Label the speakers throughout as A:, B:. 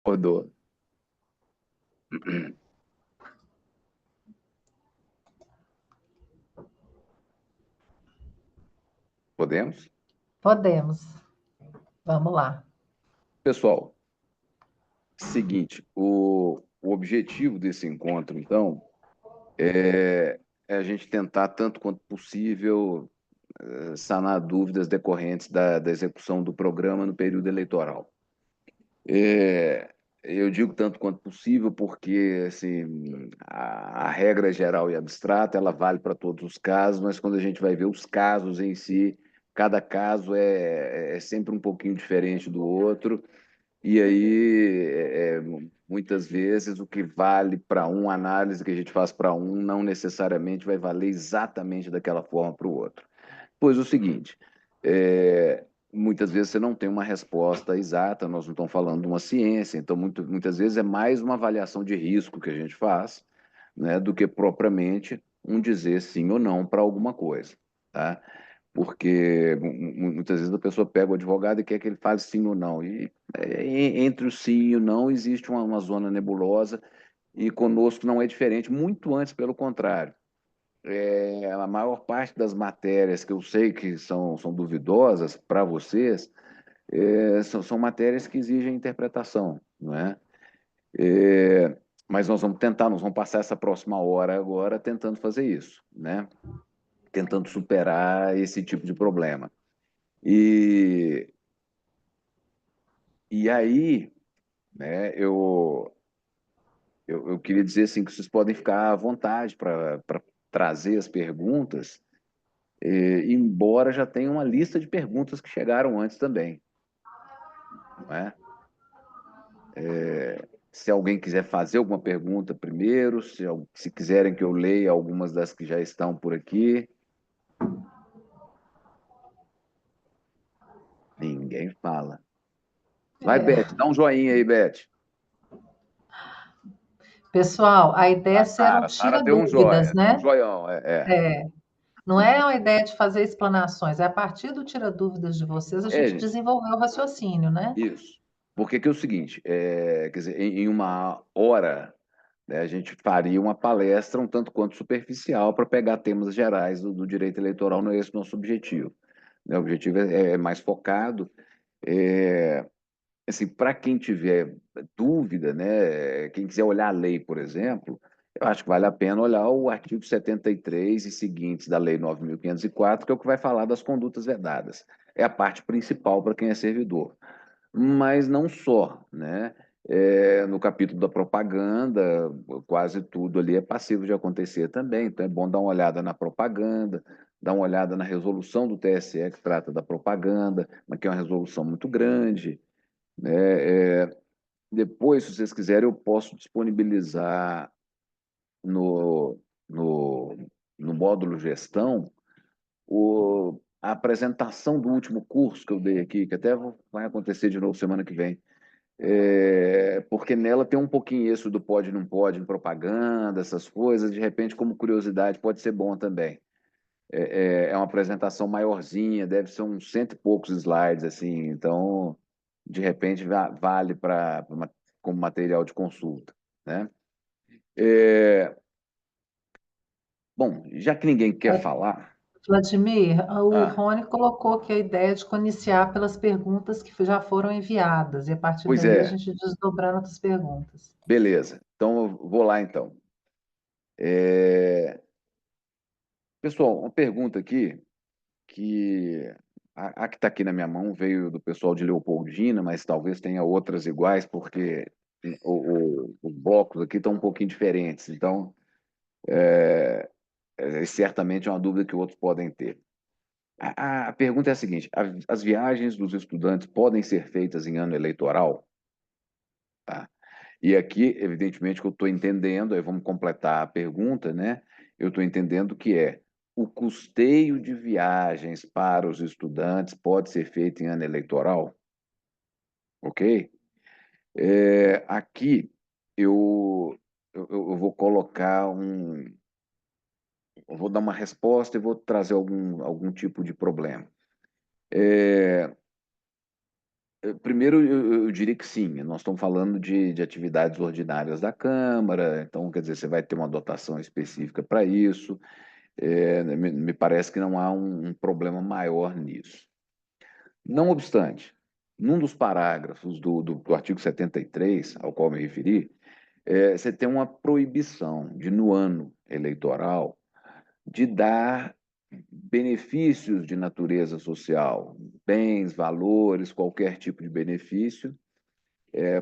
A: Rodou. Podemos?
B: Podemos. Vamos lá.
A: Pessoal, seguinte, o objetivo desse encontro, então, é a gente tentar, tanto quanto possível, sanar dúvidas decorrentes da execução do programa no período eleitoral. É, eu digo tanto quanto possível porque assim, a regra geral e abstrata ela vale para todos os casos, mas quando a gente vai ver os casos em si, cada caso é sempre um pouquinho diferente do outro, e aí muitas vezes o que vale para um, a análise que a gente faz para um, não necessariamente vai valer exatamente daquela forma para o outro. Pois o seguinte, muitas vezes você não tem uma resposta exata, nós não estamos falando de uma ciência, então muitas vezes é mais uma avaliação de risco que a gente faz, né, do que propriamente um dizer sim ou não para alguma coisa, tá? Porque muitas vezes a pessoa pega o advogado e quer que ele fale sim ou não, e entre o sim e o não existe uma zona nebulosa, e conosco não é diferente, muito antes pelo contrário. A maior parte das matérias que eu sei que são duvidosas para vocês são matérias que exigem interpretação, não é? Mas nós vamos tentar, nós vamos passar essa próxima hora agora tentando fazer isso, né? Tentando superar esse tipo de problema. E, e aí, né, eu queria dizer assim, que vocês podem ficar à vontade para trazer as perguntas, embora já tenha uma lista de perguntas que chegaram antes também, não é? Se alguém quiser fazer alguma pergunta primeiro, se quiserem que eu leia algumas das que já estão por aqui. Ninguém fala. Vai,
B: É.
A: Beth, dá um joinha aí, Beth.
B: Pessoal, a ideia é ser um
A: Sara deu um
B: tira-dúvidas,
A: joia, deu um
B: né?
A: joião.
B: É. Não é uma ideia de fazer explanações, é a partir do tira-dúvidas de vocês a gente
A: É
B: desenvolver o raciocínio, né?
A: isso. Porque que é o seguinte, quer dizer, em uma hora, né, a gente faria uma palestra um tanto quanto superficial para pegar temas gerais do direito eleitoral, não é esse o nosso objetivo. Né? O objetivo é mais focado. É, assim, para quem tiver dúvida, né, quem quiser olhar a lei, por exemplo, eu acho que vale a pena olhar o artigo 73 e seguintes da Lei 9.504, que é o que vai falar das condutas vedadas. É a parte principal para quem é servidor. Mas não só, né? No capítulo da propaganda, quase tudo ali é passível de acontecer também, então é bom dar uma olhada na propaganda, dar uma olhada na resolução do TSE que trata da propaganda, mas que é uma resolução muito grande, né? Depois, se vocês quiserem, eu posso disponibilizar no, no, no módulo gestão a apresentação do último curso que eu dei aqui, que até vai acontecer de novo semana que vem. Porque nela tem um pouquinho isso do pode, não pode, em propaganda, essas coisas, de repente, como curiosidade, pode ser bom também. É uma apresentação maiorzinha, deve ser uns cento e poucos slides, assim, então, de repente, vale como material de consulta, né? É, bom, já que ninguém quer falar,
B: Vladimir, o
A: ah,
B: Rony colocou que a ideia é de iniciar pelas perguntas que já foram enviadas, e a partir
A: pois
B: daí a
A: é,
B: gente desdobrando outras perguntas.
A: beleza. Então, eu vou lá, então. É, pessoal, uma pergunta aqui, que a que está aqui na minha mão veio do pessoal de Leopoldina, mas talvez tenha outras iguais, porque os blocos aqui estão um pouquinho diferentes. Então, certamente é uma dúvida que outros podem ter. A pergunta é a seguinte: as viagens dos estudantes podem ser feitas em ano eleitoral? Tá? E aqui, evidentemente, que eu estou entendendo, aí vamos completar a pergunta, né? Eu estou entendendo que o custeio de viagens para os estudantes pode ser feito em ano eleitoral, ok? Aqui eu vou colocar eu vou dar uma resposta e vou trazer algum tipo de problema. Primeiro, eu diria que sim, nós estamos falando de atividades ordinárias da Câmara, então, quer dizer, você vai ter uma dotação específica para isso. Me parece que não há um problema maior nisso. Não obstante, num dos parágrafos do artigo 73, ao qual me referi, você tem uma proibição de, no ano eleitoral, de dar benefícios de natureza social, bens, valores, qualquer tipo de benefício,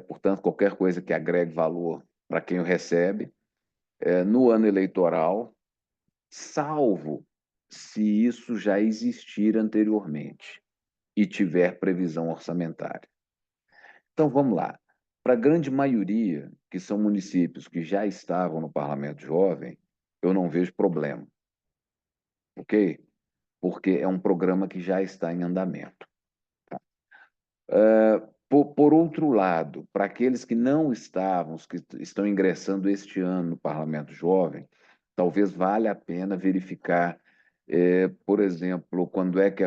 A: portanto, qualquer coisa que agregue valor para quem o recebe, no ano eleitoral, salvo se isso já existir anteriormente e tiver previsão orçamentária. Então, vamos lá. Para a grande maioria, que são municípios que já estavam no Parlamento Jovem, eu não vejo problema, ok? Porque é um programa que já está em andamento. Por outro lado, para aqueles que não estavam, os que estão ingressando este ano no Parlamento Jovem, talvez valha a pena verificar, por exemplo, quando é que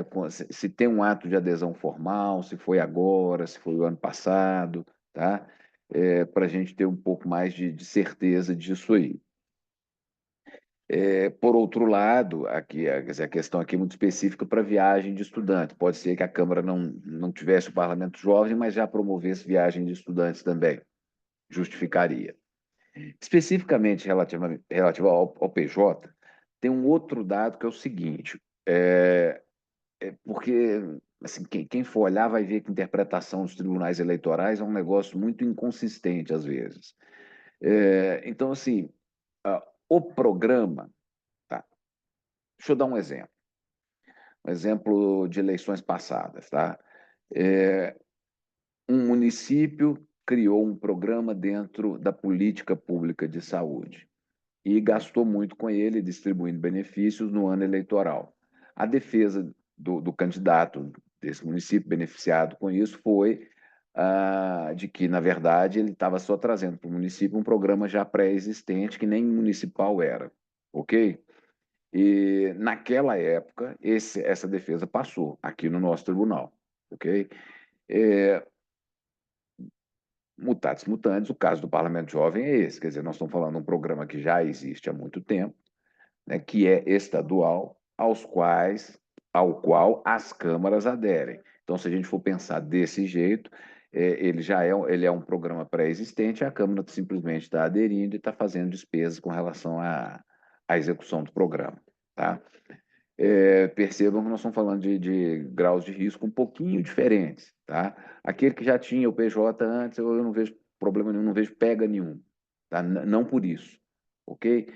A: se tem um ato de adesão formal, se foi agora, se foi o ano passado, tá? Para a gente ter um pouco mais de certeza disso aí. Por outro lado, aqui, quer dizer, a questão aqui é muito específica para viagem de estudante. Pode ser que a Câmara não tivesse o Parlamento Jovem, mas já promovesse viagem de estudantes também. Justificaria. Especificamente relativo ao PJ, tem um outro dado que é o seguinte: porque assim, quem for olhar vai ver que a interpretação dos tribunais eleitorais é um negócio muito inconsistente às vezes. Então, assim, o programa, tá? Deixa eu dar um exemplo de eleições passadas, tá? Um município criou um programa dentro da política pública de saúde e gastou muito com ele, distribuindo benefícios no ano eleitoral. A defesa do candidato desse município beneficiado com isso foi de que, na verdade, ele estava só trazendo para o município um programa já pré-existente, que nem municipal era, ok? E naquela época, essa defesa passou aqui no nosso tribunal, ok? É, mutatis mutandis, o caso do Parlamento Jovem é esse, quer dizer, nós estamos falando de um programa que já existe há muito tempo, né, que é estadual, ao qual as câmaras aderem. Então, se a gente for pensar desse jeito, ele é um programa pré-existente, a Câmara simplesmente está aderindo e está fazendo despesas com relação à execução do programa. Tá? Percebam que nós estamos falando de graus de risco um pouquinho diferentes. Tá? Aquele que já tinha o PJ antes, eu não vejo problema nenhum, não vejo pega nenhum. Tá? Não por isso. Ok?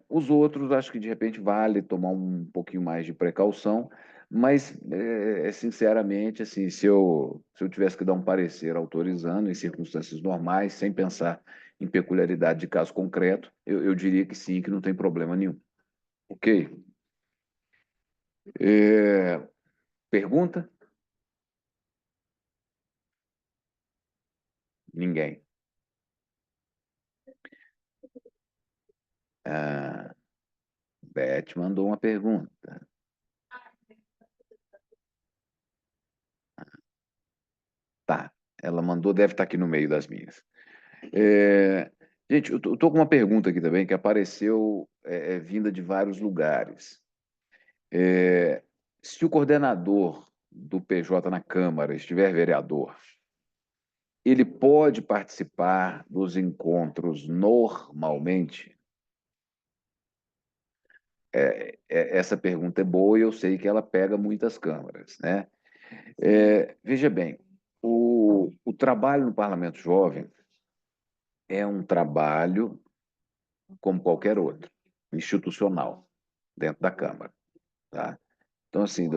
A: Os outros, acho que de repente vale tomar um pouquinho mais de precaução, mas, sinceramente, assim, se eu tivesse que dar um parecer autorizando em circunstâncias normais, sem pensar em peculiaridade de caso concreto, eu diria que sim, que não tem problema nenhum. Ok? É, pergunta? Ninguém. Ah, Beth mandou uma pergunta. Tá, ela mandou, deve estar aqui no meio das minhas. Gente, eu estou com uma pergunta aqui também que apareceu vinda de vários lugares. Se o coordenador do PJ na Câmara estiver vereador, ele pode participar dos encontros normalmente? Essa pergunta é boa e eu sei que ela pega muitas câmaras, né? Veja bem, o trabalho no Parlamento Jovem é um trabalho como qualquer outro, institucional, dentro da Câmara, tá? Então, assim,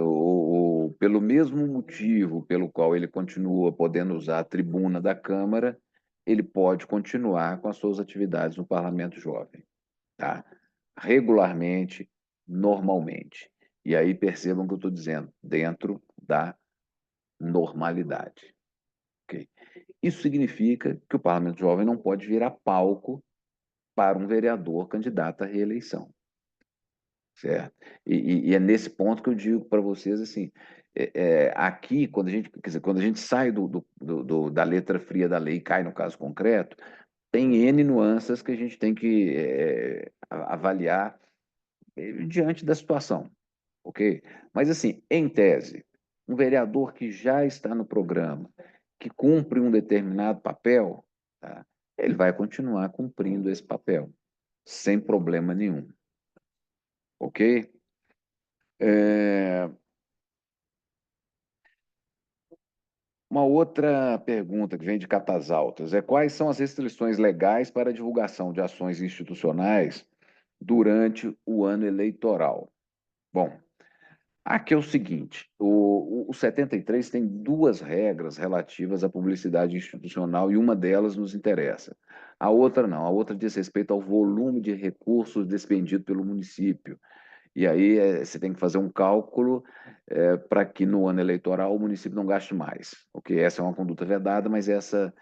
A: pelo mesmo motivo pelo qual ele continua podendo usar a tribuna da Câmara, ele pode continuar com as suas atividades no Parlamento Jovem, tá? Regularmente, normalmente. E aí percebam o que eu estou dizendo, dentro da normalidade. Okay? Isso significa que o Parlamento Jovem não pode virar palco para um vereador candidato à reeleição. Certo? E é nesse ponto que eu digo para vocês assim, aqui, quer dizer, quando a gente sai da letra fria da lei e cai no caso concreto, tem N nuances que a gente tem que avaliar diante da situação, ok? Mas, assim, em tese, um vereador que já está no programa, que cumpre um determinado papel, tá? Ele vai continuar cumprindo esse papel, sem problema nenhum, ok? É, Uma outra pergunta que vem de Catas Altas é quais são as restrições legais para a divulgação de ações institucionais durante o ano eleitoral? Bom, aqui é o seguinte: o 73 tem duas regras relativas à publicidade institucional e uma delas nos interessa. A outra não, a outra diz respeito ao volume de recursos despendido pelo município. E aí você tem que fazer um cálculo para que no ano eleitoral o município não gaste mais. Ok, essa é uma conduta vedada, mas essa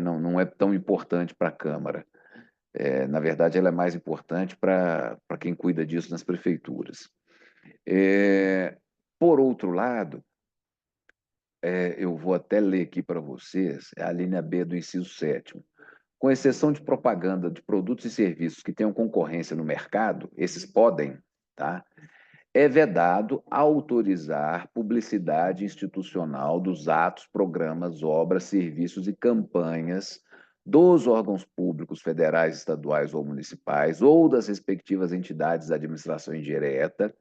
A: não é tão importante para a Câmara. Na verdade, ela é mais importante para quem cuida disso nas prefeituras. Por outro lado, eu vou até ler aqui para vocês a linha B do inciso 7º. Com exceção de propaganda de produtos e serviços que tenham concorrência no mercado, esses podem, tá? É vedado autorizar publicidade institucional dos atos, programas, obras, serviços e campanhas dos órgãos públicos federais, estaduais ou municipais ou das respectivas entidades da administração indireta,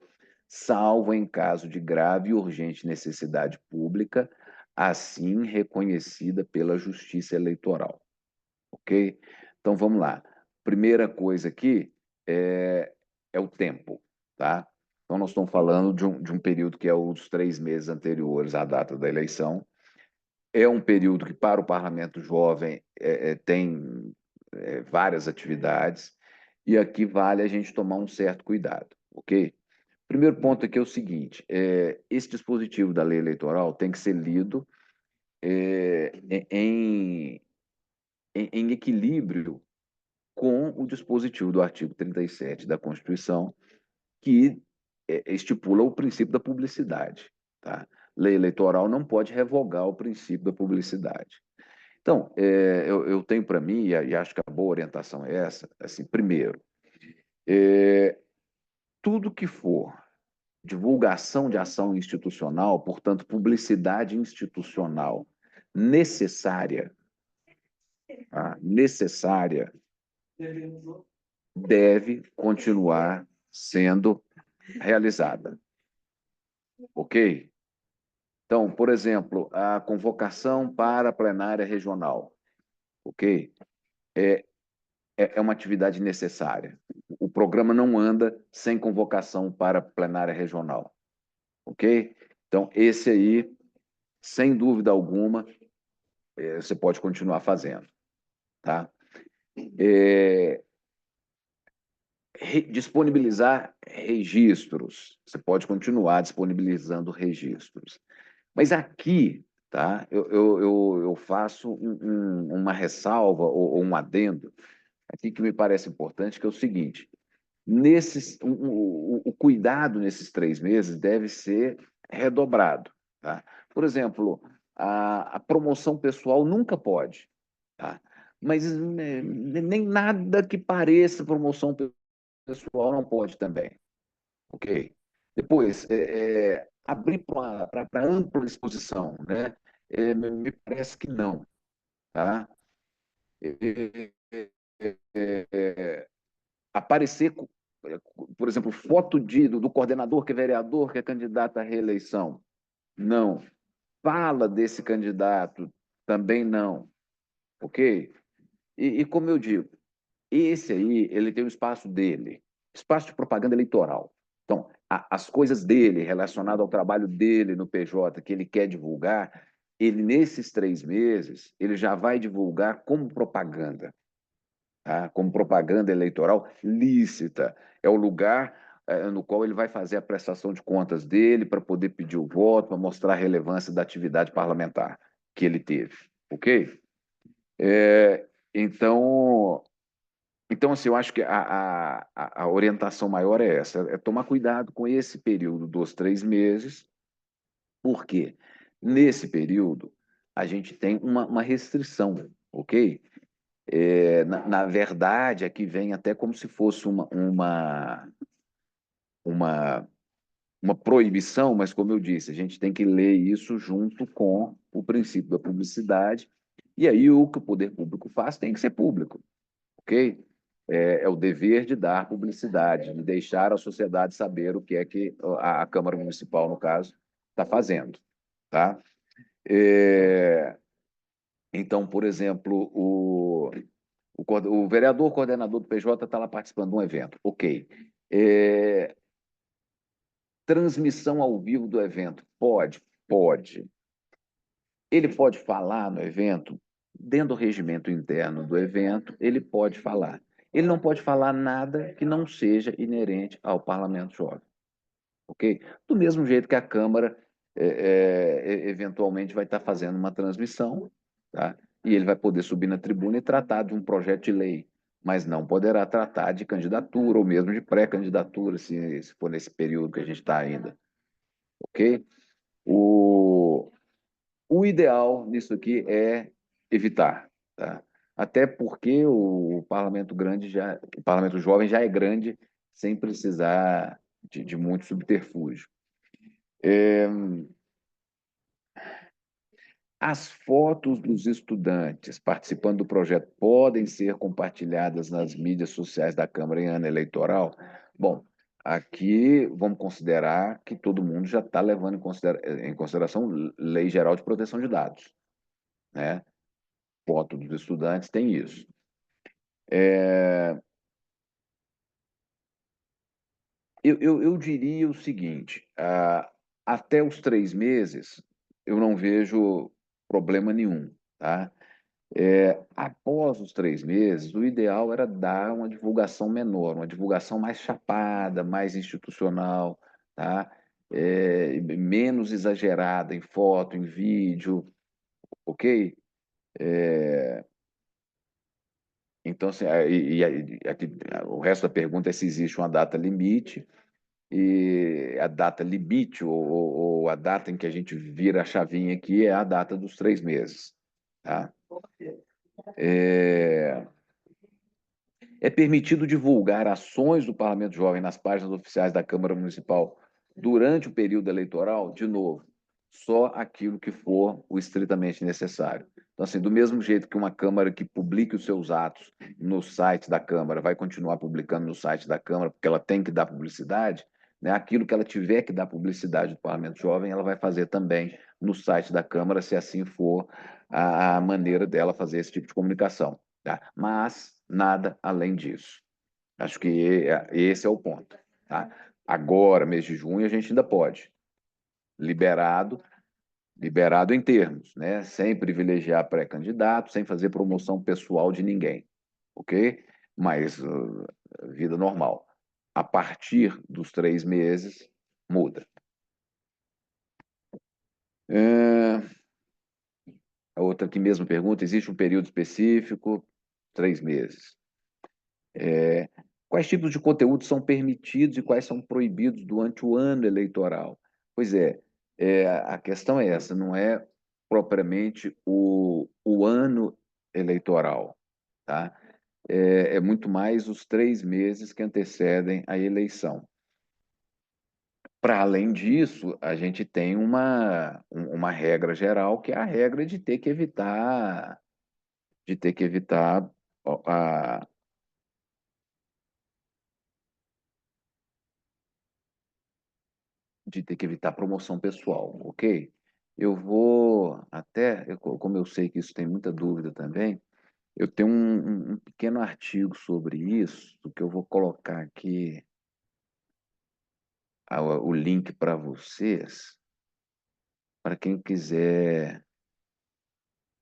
A: salvo em caso de grave e urgente necessidade pública, assim reconhecida pela Justiça Eleitoral. Ok? Então vamos lá. Primeira coisa aqui é o tempo, tá? Então nós estamos falando de um período que é os 3 meses anteriores à data da eleição. É um período que, para o parlamento jovem, tem várias atividades, e aqui vale a gente tomar um certo cuidado, ok? Primeiro ponto aqui é o seguinte: esse dispositivo da lei eleitoral tem que ser lido é, em, em equilíbrio com o dispositivo do artigo 37 da Constituição, que estipula o princípio da publicidade. Tá? Lei eleitoral não pode revogar o princípio da publicidade. Então, eu tenho para mim, e acho que a boa orientação é essa, assim, primeiro, tudo que for divulgação de ação institucional, portanto, publicidade institucional necessária, tá? Necessária, deve continuar sendo realizada, ok? Então, por exemplo, a convocação para a plenária regional, ok? É uma atividade necessária. O programa não anda sem convocação para a plenária regional, ok? Então, esse aí, sem dúvida alguma, você pode continuar fazendo, tá? Disponibilizar registros, você pode continuar disponibilizando registros. Mas aqui, tá? Eu faço uma ressalva ou um adendo aqui que me parece importante, que é o seguinte: o cuidado nesses 3 meses deve ser redobrado, tá? Por exemplo, a promoção pessoal nunca pode, tá? Mas nem nada que pareça promoção pessoal não pode também, ok? Depois, abrir para ampla exposição, né? Me parece que não, tá? É, aparecer, por exemplo, foto do coordenador que é vereador, que é candidato à reeleição. Não. Fala desse candidato, também não. Ok? E como eu digo, esse aí, ele tem o espaço dele, espaço de propaganda eleitoral. Então, as coisas dele, relacionadas ao trabalho dele no PJ, que ele quer divulgar, ele, nesses 3 meses, ele já vai divulgar como propaganda, tá? Como propaganda eleitoral lícita. É o lugar no qual ele vai fazer a prestação de contas dele para poder pedir o voto, para mostrar a relevância da atividade parlamentar que ele teve. Ok? Então, assim, eu acho que a orientação maior é essa: é tomar cuidado com esse período dos 3 meses, Por quê? Nesse período, a gente tem uma restrição, ok? Na verdade, aqui vem até como se fosse uma, uma proibição, mas como eu disse, a gente tem que ler isso junto com o princípio da publicidade, e aí o que o poder público faz tem que ser público, ok? É o dever de dar publicidade, de deixar a sociedade saber o que é que a Câmara Municipal, no caso, está fazendo, tá? Então, por exemplo, o vereador coordenador do PJ está lá participando de um evento, ok. É, transmissão ao vivo do evento, pode? Pode. Ele pode falar no evento, dentro do regimento interno do evento, ele pode falar. Ele não pode falar nada que não seja inerente ao Parlamento Jovem, ok? Do mesmo jeito que a Câmara eventualmente vai estar fazendo uma transmissão, tá? E ele vai poder subir na tribuna e tratar de um projeto de lei, mas não poderá tratar de candidatura ou mesmo de pré-candidatura, se for nesse período que a gente está ainda, ok? O, o ideal nisso aqui é evitar, tá? Até porque o parlamento grande já, o parlamento jovem já é grande sem precisar de muito subterfúgio. As fotos dos estudantes participando do projeto podem ser compartilhadas nas mídias sociais da Câmara em ano eleitoral? Bom, aqui vamos considerar que todo mundo já está levando em consideração Lei Geral de Proteção de Dados, né? Foto dos estudantes tem isso. Eu diria o seguinte: até os 3 meses, eu não vejo problema nenhum, tá? Após os 3 meses, o ideal era dar uma divulgação menor, uma divulgação mais chapada, mais institucional, tá? Menos exagerada em foto, em vídeo, ok? Então, assim, aqui, o resto da pergunta é se existe uma data limite, e a data limite, ou a data em que a gente vira a chavinha aqui, é a data dos 3 meses, tá? É, É permitido divulgar ações do Parlamento Jovem nas páginas oficiais da Câmara Municipal durante o período eleitoral? De novo, só aquilo que for o estritamente necessário. Então, assim, do mesmo jeito que uma Câmara que publique os seus atos no site da Câmara vai continuar publicando no site da Câmara, porque ela tem que dar publicidade, né? Aquilo que ela tiver que dar publicidade do Parlamento Jovem, ela vai fazer também no site da Câmara, se assim for a maneira dela fazer esse tipo de comunicação. Tá? Mas nada além disso. Acho que esse é o ponto. Tá? Agora, mês de junho, a gente ainda pode. Liberado, liberado em termos, né? Sem privilegiar pré-candidato, sem fazer promoção pessoal de ninguém. Ok? Mas vida normal. A partir dos 3 meses, muda. A outra aqui mesmo pergunta: existe um período específico? 3 meses. Quais tipos de conteúdos são permitidos e quais são proibidos durante o ano eleitoral? Pois a questão é essa, não é propriamente o ano eleitoral, tá? É muito mais os 3 meses que antecedem a eleição. Para além disso, a gente tem uma regra geral, que é a regra de ter que evitar a, de ter que evitar promoção pessoal, ok? Eu vou até, como eu sei que isso tem muita dúvida também, eu tenho um pequeno artigo sobre isso, que eu vou colocar aqui o link para vocês, para quem quiser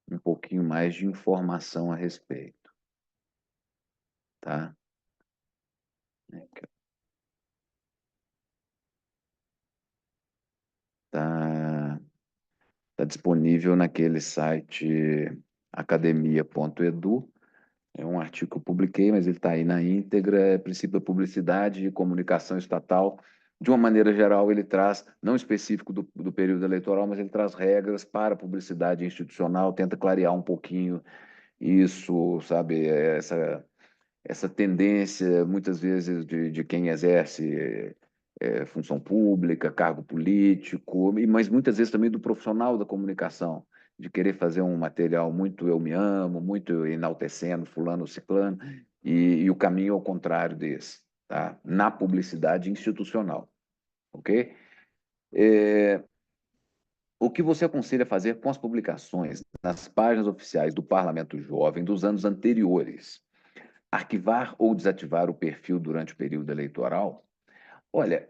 A: um pouquinho mais de informação a respeito, tá? Tá, tá disponível naquele site academia.edu. É um artigo que eu publiquei, mas ele está aí na íntegra. É princípio da publicidade e comunicação estatal De uma maneira geral, ele traz, não específico do período eleitoral, mas ele traz regras para a publicidade institucional, tenta clarear um pouquinho isso, sabe, essa tendência, muitas vezes, de quem exerce função pública, cargo político, mas muitas vezes também do profissional da comunicação, de querer fazer um material muito eu me amo, muito enaltecendo fulano ou ciclano, e o caminho é o contrário desse, tá? Na publicidade institucional, ok? É, o que você aconselha a fazer com as publicações nas páginas oficiais do Parlamento Jovem dos anos anteriores? Arquivar ou desativar o perfil durante o período eleitoral? Olha,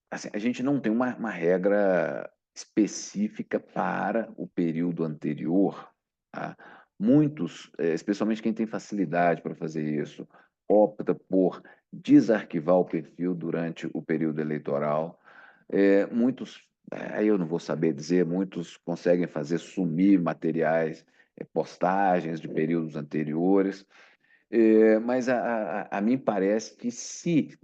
A: assim, a gente não tem uma regra específica para o período anterior. Tá? Muitos, especialmente quem tem facilidade para fazer isso, opta por desarquivar o perfil durante o período eleitoral. Muitos, aí eu não vou saber dizer, muitos conseguem fazer sumir materiais, postagens de períodos anteriores. Mas a mim parece que se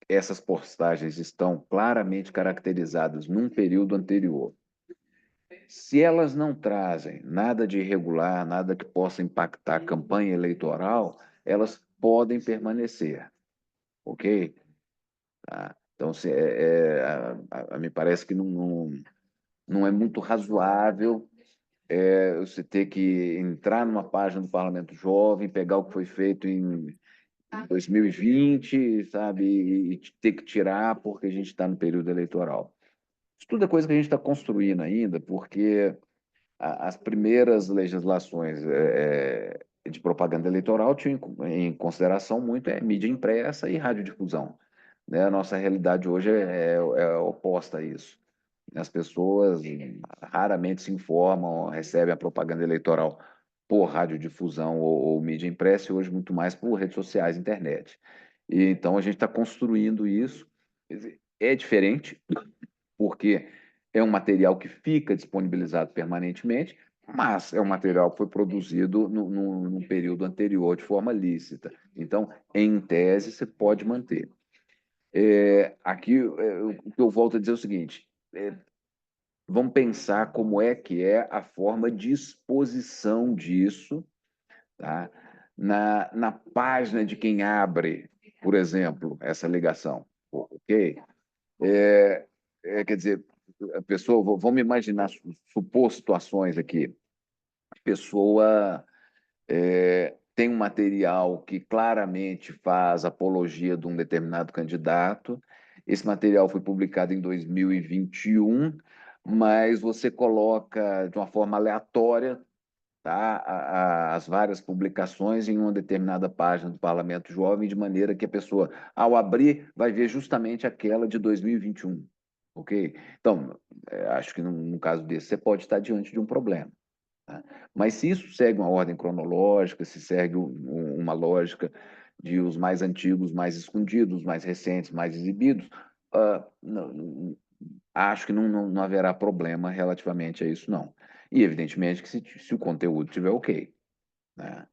A: essas postagens estão claramente caracterizadas num período anterior, se elas não trazem nada de irregular, nada que possa impactar a campanha eleitoral, elas podem permanecer, ok? Tá? Então, me parece que não é muito razoável você ter que entrar numa página do Parlamento Jovem, pegar o que foi feito em 2020, sabe, e ter que tirar porque a gente está no período eleitoral. Isso tudo é coisa que a gente está construindo ainda, porque as primeiras legislações de propaganda eleitoral tinham em consideração muito mídia impressa e radiodifusão. Né? A nossa realidade hoje é oposta a isso. As pessoas raramente se informam, recebem a propaganda eleitoral por radiodifusão ou mídia impressa, e hoje muito mais por redes sociais, internet. E, então a gente está construindo isso. É diferente, porque é um material que fica disponibilizado permanentemente, mas é um material que foi produzido num período anterior de forma lícita. Então, em tese, você pode manter. Aqui, o que eu volto a dizer é o seguinte: vamos pensar como é que é a forma de exposição disso, tá? Na página de quem abre, por exemplo, essa ligação, ok? Quer dizer, a pessoa, vamos imaginar, supor situações aqui. A pessoa tem um material que claramente faz apologia de um determinado candidato. Esse material foi publicado em 2021, mas você coloca de uma forma aleatória, tá, as várias publicações em uma determinada página do Parlamento Jovem, de maneira que a pessoa, ao abrir, vai ver justamente aquela de 2021. Ok? Então, acho que num caso desse, você pode estar diante de um problema. Tá? Mas se isso segue uma ordem cronológica, se segue uma lógica de os mais antigos, mais escondidos, mais recentes, mais exibidos, acho que não haverá problema relativamente a isso, não. E, evidentemente, que se o conteúdo estiver ok. Né?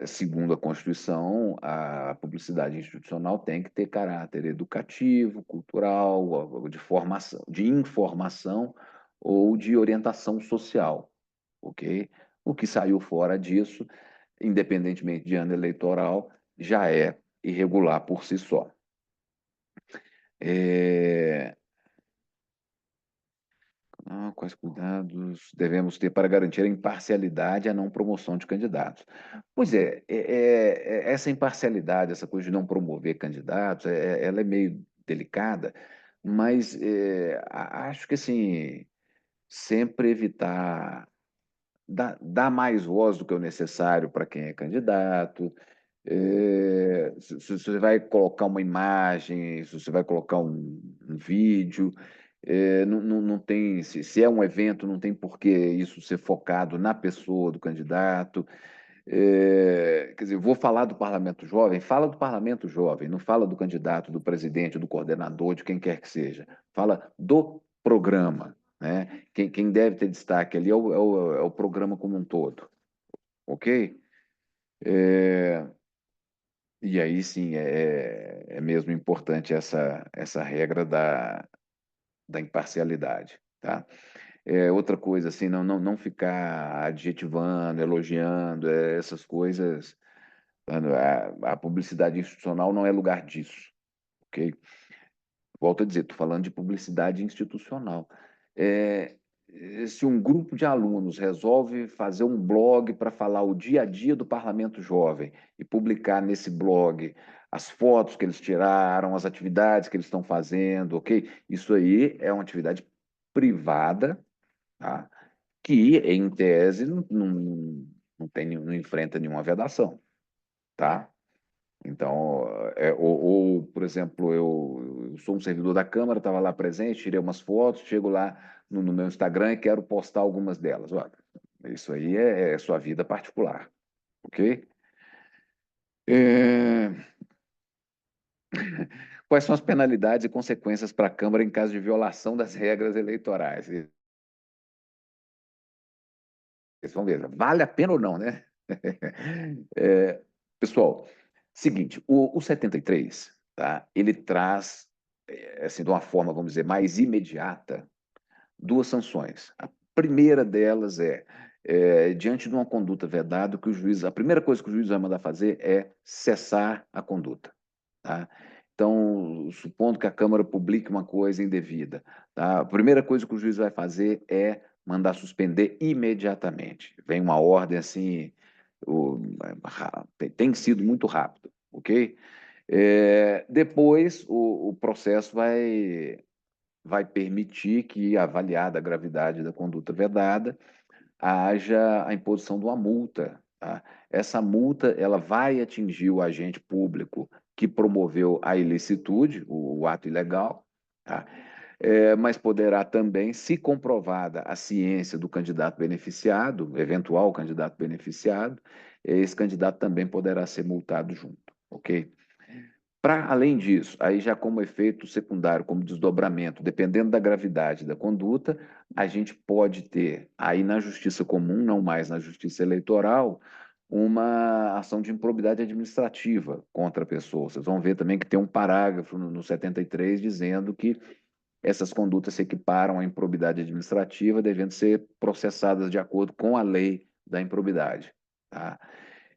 A: Segundo a Constituição, a publicidade institucional tem que ter caráter educativo, cultural, de formação, de informação ou de orientação social, ok? O que saiu fora disso, independentemente de ano eleitoral, já é irregular por si só. É, quais cuidados devemos ter para garantir a imparcialidade e a não promoção de candidatos? Pois essa imparcialidade, essa coisa de não promover candidatos, ela é meio delicada, mas acho que assim, sempre evitar dar mais voz do que o necessário para quem é candidato. Se você vai colocar uma imagem, se você vai colocar um vídeo, não tem, se é um evento, não tem por que isso ser focado na pessoa do candidato. Quer dizer, vou falar do Parlamento Jovem, fala do Parlamento Jovem, não fala do candidato, do presidente, do coordenador, de quem quer que seja. Fala do programa. Né? Quem deve ter destaque ali é o programa como um todo. Ok? É, E aí sim é mesmo importante essa regra da imparcialidade, tá? Outra coisa, assim, não ficar adjetivando, elogiando, essas coisas. A publicidade institucional não é lugar disso, ok? Volto a dizer, estou falando de publicidade institucional. É, se um grupo de alunos resolve fazer um blog para falar o dia a dia do Parlamento Jovem e publicar nesse blog as fotos que eles tiraram, as atividades que eles estão fazendo, ok? Isso aí é uma atividade privada, tá? Que, em tese, não enfrenta nenhuma vedação, tá? Então, por exemplo, eu sou um servidor da Câmara, estava lá presente, tirei umas fotos, chego lá no meu Instagram e quero postar algumas delas. Olha, isso aí é sua vida particular, ok? É, Quais são as penalidades e consequências para a Câmara em caso de violação das regras eleitorais? Vocês vão ver, vale a pena ou não, né? É, pessoal, seguinte, o 73, tá? Ele traz, assim, de uma forma, vamos dizer, mais imediata, duas sanções. A primeira delas diante de uma conduta vedada, a primeira coisa que o juiz vai mandar fazer é cessar a conduta, tá? Então, supondo que a Câmara publique uma coisa indevida, tá? A primeira coisa que o juiz vai fazer é mandar suspender imediatamente. Vem uma ordem assim, o, tem sido muito rápido, ok? Depois, o processo vai permitir que, avaliada a gravidade da conduta vedada, haja a imposição de uma multa. Tá? Essa multa ela vai atingir o agente público que promoveu a ilicitude, o ato ilegal, tá? Mas poderá também, se comprovada a ciência do candidato beneficiado, eventual candidato beneficiado, esse candidato também poderá ser multado junto, ok? Para além disso, aí já como efeito secundário, como desdobramento, dependendo da gravidade da conduta, a gente pode ter, aí na justiça comum, não mais na justiça eleitoral, uma ação de improbidade administrativa contra a pessoa. Vocês vão ver também que tem um parágrafo no 73 dizendo que essas condutas se equiparam à improbidade administrativa, devendo ser processadas de acordo com a lei da improbidade. Tá?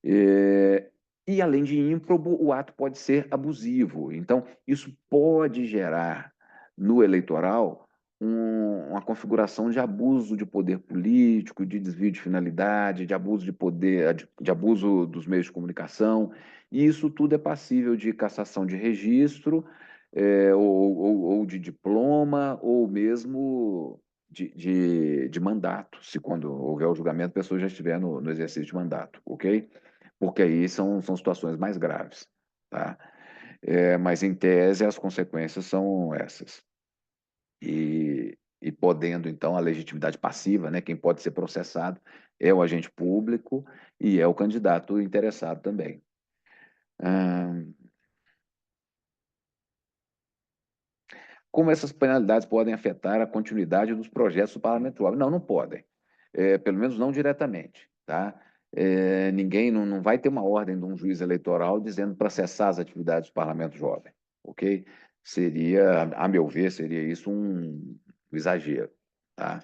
A: É, e, além de ímprobo, o ato pode ser abusivo. Então, isso pode gerar no eleitoral uma configuração de abuso de poder político, de desvio de finalidade, de abuso de poder, de abuso dos meios de comunicação. E isso tudo é passível de cassação de registro, ou de diploma, ou mesmo de mandato, se quando houver o julgamento a pessoa já estiver no exercício de mandato, ok? Porque aí são situações mais graves, tá? Mas, em tese, as consequências são essas. E podendo, então, a legitimidade passiva, né, quem pode ser processado é o agente público e é o candidato interessado também. Hum, Como essas penalidades podem afetar a continuidade dos projetos do Parlamento Jovem? Não podem. Pelo menos não diretamente, tá? Ninguém não vai ter uma ordem de um juiz eleitoral dizendo para cessar as atividades do Parlamento Jovem, ok? Seria, a meu ver, seria isso um exagero, tá?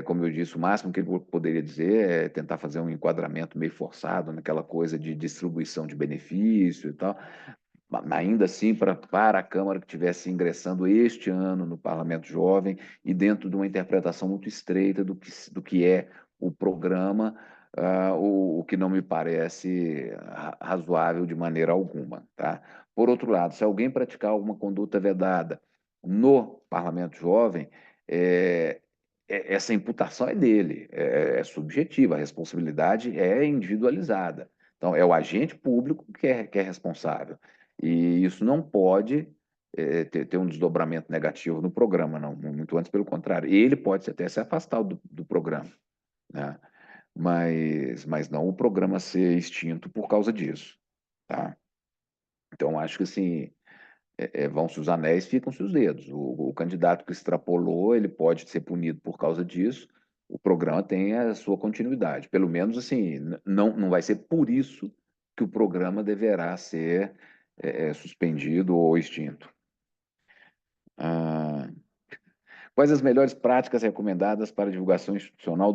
A: Como eu disse, o máximo que ele poderia dizer é tentar fazer um enquadramento meio forçado naquela coisa de distribuição de benefício e tal, ainda assim para a Câmara que estivesse ingressando este ano no Parlamento Jovem e dentro de uma interpretação muito estreita do que é o programa, o que não me parece razoável de maneira alguma. Tá? Por outro lado, se alguém praticar alguma conduta vedada no Parlamento Jovem, essa imputação é dele, é subjetiva, a responsabilidade é individualizada. Então, é o agente público que é responsável. E isso não pode ter um desdobramento negativo no programa, não. Muito antes, pelo contrário. Ele pode até se afastar do programa, né? Mas não o programa ser extinto por causa disso. Tá? Então, acho que assim, vão-se os anéis, ficam-se os dedos. O candidato que extrapolou, ele pode ser punido por causa disso. O programa tem a sua continuidade. Pelo menos, assim, não vai ser por isso que o programa deverá ser suspendido ou extinto. Ah, quais as melhores práticas recomendadas para divulgação institucional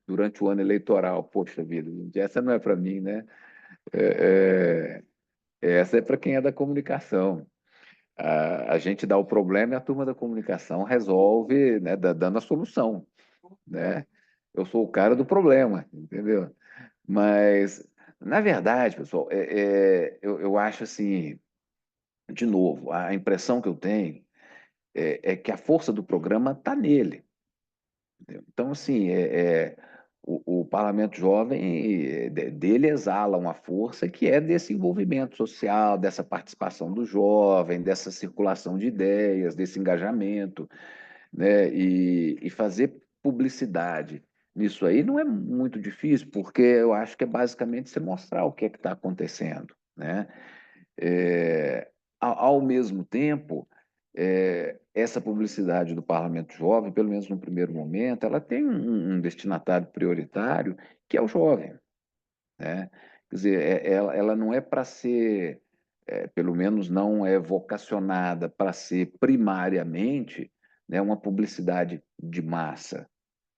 A: durante o ano eleitoral? Poxa vida, gente, essa não é para mim, né? É, essa é para quem é da comunicação. A gente dá o problema e a turma da comunicação resolve, né, dando a solução, né? Eu sou o cara do problema, entendeu? Mas, na verdade, pessoal, eu acho assim, de novo, a impressão que eu tenho é que a força do programa está nele. Entendeu? Então, assim, o Parlamento Jovem, dele exala uma força que é desse envolvimento social, dessa participação do jovem, dessa circulação de ideias, desse engajamento, né? E fazer publicidade nisso aí não é muito difícil, porque eu acho que é basicamente você mostrar o que é que está acontecendo, né? É, ao mesmo tempo, essa publicidade do Parlamento Jovem, pelo menos no primeiro momento, ela tem um destinatário prioritário, que é o jovem, né? Quer dizer, ela não é para ser, pelo menos não é vocacionada para ser primariamente, né, uma publicidade de massa,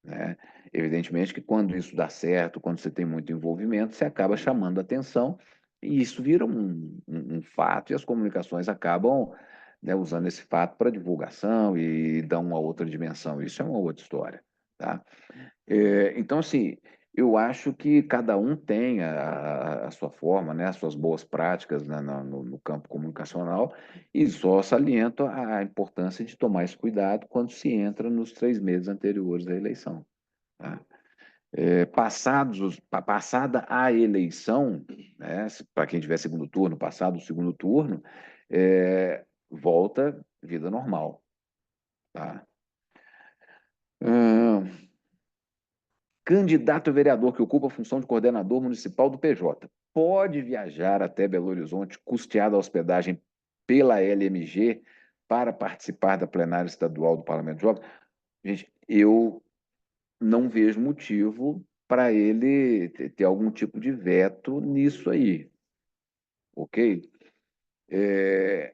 A: né? Evidentemente que quando isso dá certo, quando você tem muito envolvimento, você acaba chamando atenção e isso vira um fato e as comunicações acabam, né, usando esse fato para divulgação e dar uma outra dimensão. Isso é uma outra história, tá? Então, assim, eu acho que cada um tem a sua forma, né, as suas boas práticas, né, no campo comunicacional, e só saliento a importância de tomar esse cuidado quando se entra nos 3 meses anteriores à eleição. Tá? Passada a eleição, né, para quem tiver segundo turno, passado o segundo turno, volta vida normal. Tá? Hum, candidato a vereador que ocupa a função de coordenador municipal do PJ pode viajar até Belo Horizonte, custeada a hospedagem pela LMG, para participar da plenária estadual do Parlamento Jovem? Gente, eu não vejo motivo para ele ter algum tipo de veto nisso aí, ok? É,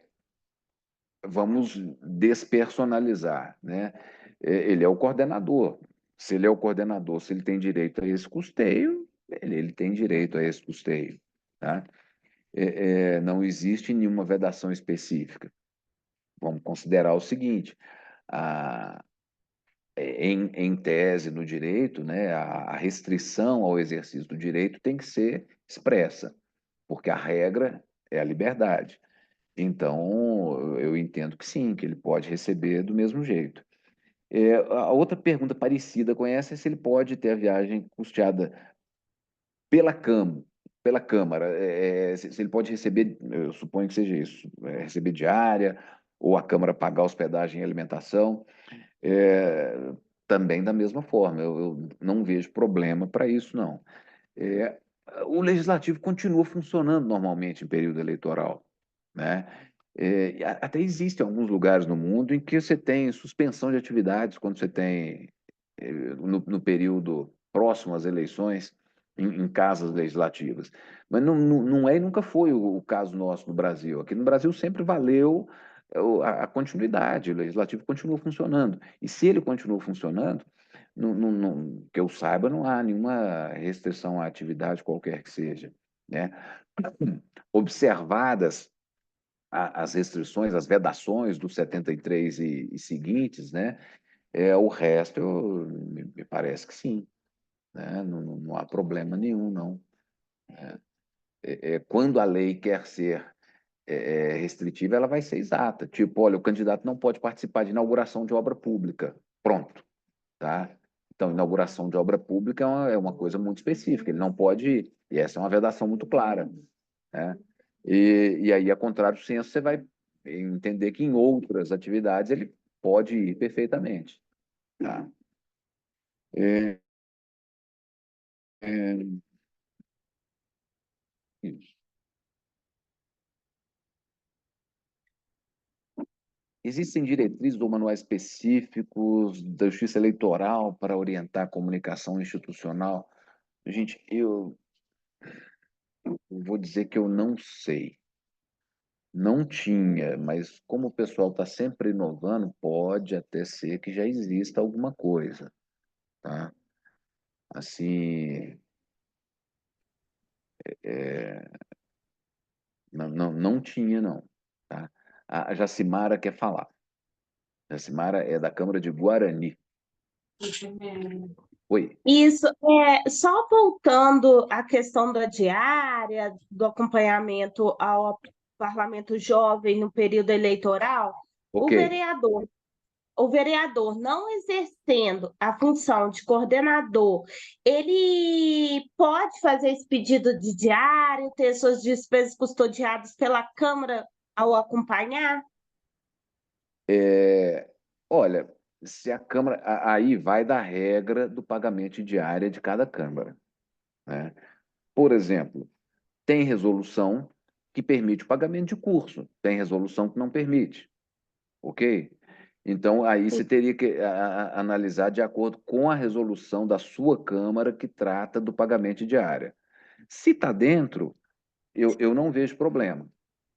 A: vamos despersonalizar, né? Ele é o coordenador. Se ele é o coordenador, se ele tem direito a esse custeio, ele tem direito a esse custeio, tá? Não existe nenhuma vedação específica. Vamos considerar o seguinte: a, em tese, no direito, né, a restrição ao exercício do direito tem que ser expressa, porque a regra é a liberdade. Então, eu entendo que sim, que ele pode receber do mesmo jeito. A outra pergunta parecida com essa é se ele pode ter a viagem custeada pela Câmara, pela Câmara, se ele pode receber, eu suponho que seja isso, receber diária, ou a Câmara pagar hospedagem e alimentação. É, também da mesma forma, eu não vejo problema para isso, não. É, o legislativo continua funcionando normalmente em período eleitoral, né? Até existem alguns lugares no mundo em que você tem suspensão de atividades quando você tem no período próximo às eleições em casas legislativas. Mas não é e nunca foi o caso nosso no Brasil. Aqui no Brasil sempre valeu a continuidade, o legislativo continua funcionando. E se ele continua funcionando, que eu saiba, não há nenhuma restrição à atividade qualquer que seja, né? Observadas as restrições, as vedações dos 73 e seguintes, né? O resto, me parece que sim, né? Não há problema nenhum, não. Quando a lei quer ser restritiva, ela vai ser exata. Tipo, olha, o candidato não pode participar de inauguração de obra pública. Pronto, tá? Então, inauguração de obra pública é uma coisa muito específica. Ele não pode ir. E essa é uma vedação muito clara, né? E aí, a contrário do senso, você vai entender que em outras atividades ele pode ir perfeitamente, tá? É, é, isso. Existem diretrizes ou manuais específicos da Justiça Eleitoral para orientar a comunicação institucional? Gente, Eu vou dizer que eu não sei. Não tinha, mas como o pessoal está sempre inovando, pode até ser que já exista alguma coisa, tá? Assim, é, não tinha, não, tá? A Jacimara quer falar. Jacimara é da Câmara de Guarani. Oi.
C: Isso, só voltando à questão da diária, do acompanhamento ao parlamento jovem no período eleitoral,
A: Ok.
C: o vereador, o vereador não exercendo a função de coordenador, ele pode fazer esse pedido de diária, ter suas despesas custodiadas pela Câmara ao acompanhar?
A: É, olha, se a Câmara. Aí vai da regra do pagamento de diária de cada Câmara, né? Por exemplo, tem resolução que permite o pagamento de curso, tem resolução que não permite, ok? Então, aí você teria que analisar de acordo com a resolução da sua Câmara que trata do pagamento de diária. Se está dentro, eu não vejo problema,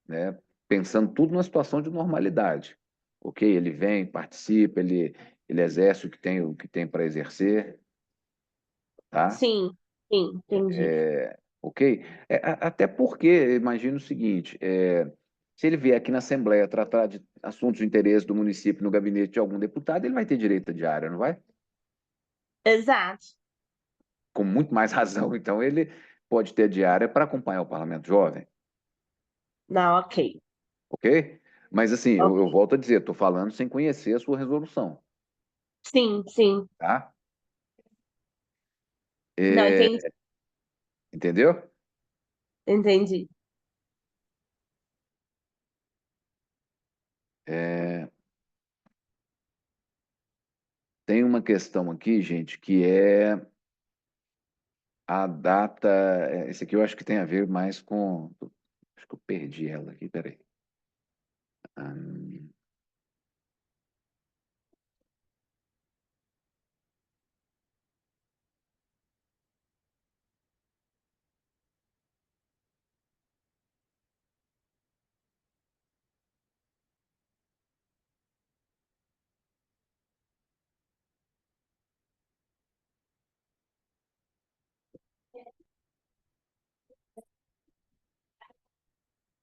A: né? Pensando tudo numa situação de normalidade. Ok? Ele vem, participa, ele exerce o que tem para exercer, tá?
C: Sim, sim, entendi.
A: Ok? Até porque, imagina o seguinte, se ele vier aqui na Assembleia tratar de assuntos de interesse do município no gabinete de algum deputado, ele vai ter direito à diária, não vai?
C: Exato.
A: Com muito mais razão. Então, ele pode ter a diária para acompanhar o Parlamento Jovem,
C: Não, ok.
A: ok? Mas, assim, eu
C: Ok.
A: volto a dizer, estou falando sem conhecer a sua resolução,
C: Sim, sim.
A: tá?
C: Não,
A: É,
C: entendi,
A: entendeu?
C: entendi.
A: É, tem uma questão aqui, gente, que é a data. Esse aqui eu acho que tem a ver mais com. Acho que eu perdi ela aqui, peraí. Hum,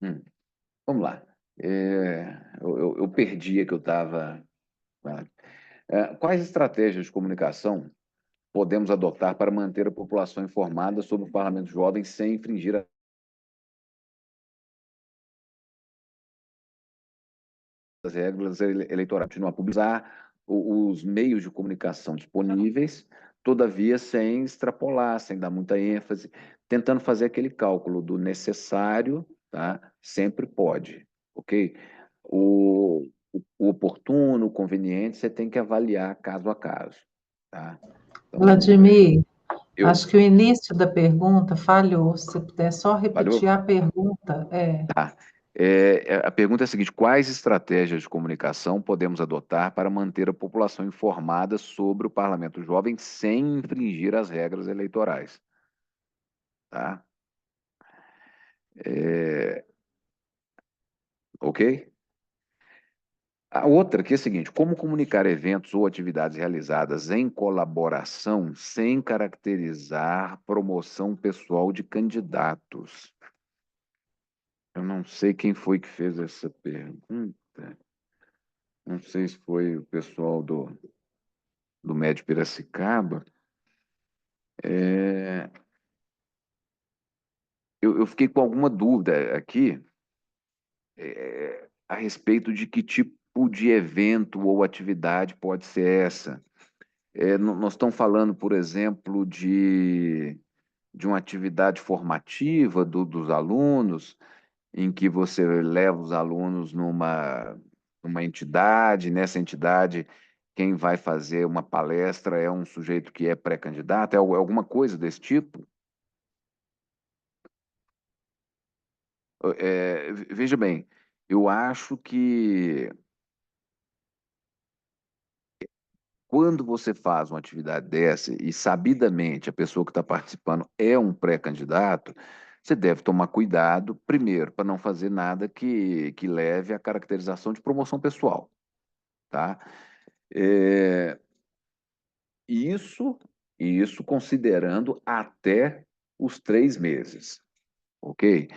A: hum, vamos lá. Eu perdi a que eu estava. Quais estratégias de comunicação podemos adotar para manter a população informada sobre o Parlamento Jovem sem infringir as regras eleitorais? Continuar a publicar os meios de comunicação disponíveis, todavia sem extrapolar, sem dar muita ênfase, tentando fazer aquele cálculo do necessário, tá? Sempre pode, ok? O oportuno, o conveniente, você tem que avaliar caso a caso, tá? Então,
B: Vladimir,
A: eu...
B: acho que o início da pergunta falhou. Se você puder só repetir
A: Valeu?
B: a pergunta, é.
A: Tá. A pergunta é a seguinte: quais estratégias de comunicação podemos adotar para manter a população informada sobre o Parlamento Jovem sem infringir as regras eleitorais? Tá? É, ok? A outra que é a seguinte: como comunicar eventos ou atividades realizadas em colaboração sem caracterizar promoção pessoal de candidatos? Eu não sei quem foi que fez essa pergunta. Não sei se foi o pessoal do Médio Piracicaba. É, eu fiquei com alguma dúvida aqui a respeito de que tipo de evento ou atividade pode ser essa. Nós estamos falando, por exemplo, de uma atividade formativa dos alunos, em que você leva os alunos numa entidade, nessa entidade, quem vai fazer uma palestra é um sujeito que é pré-candidato, é alguma coisa desse tipo? Veja bem, eu acho que quando você faz uma atividade dessa e sabidamente a pessoa que está participando é um pré-candidato, você deve tomar cuidado, primeiro, para não fazer nada que leve à caracterização de promoção pessoal, tá? É, isso, isso considerando até os 3 meses, ok?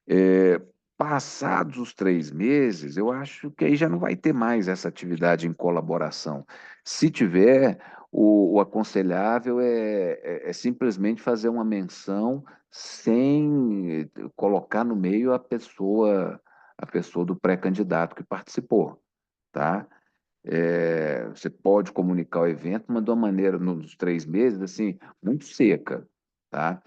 A: É, passados os 3 meses, eu acho que aí já não vai ter mais essa atividade em colaboração. Se tiver, o aconselhável é simplesmente fazer uma menção sem colocar no meio a pessoa do pré-candidato que participou, tá? Você pode comunicar o evento, mas de uma maneira, nos 3 meses, assim, muito seca, tá?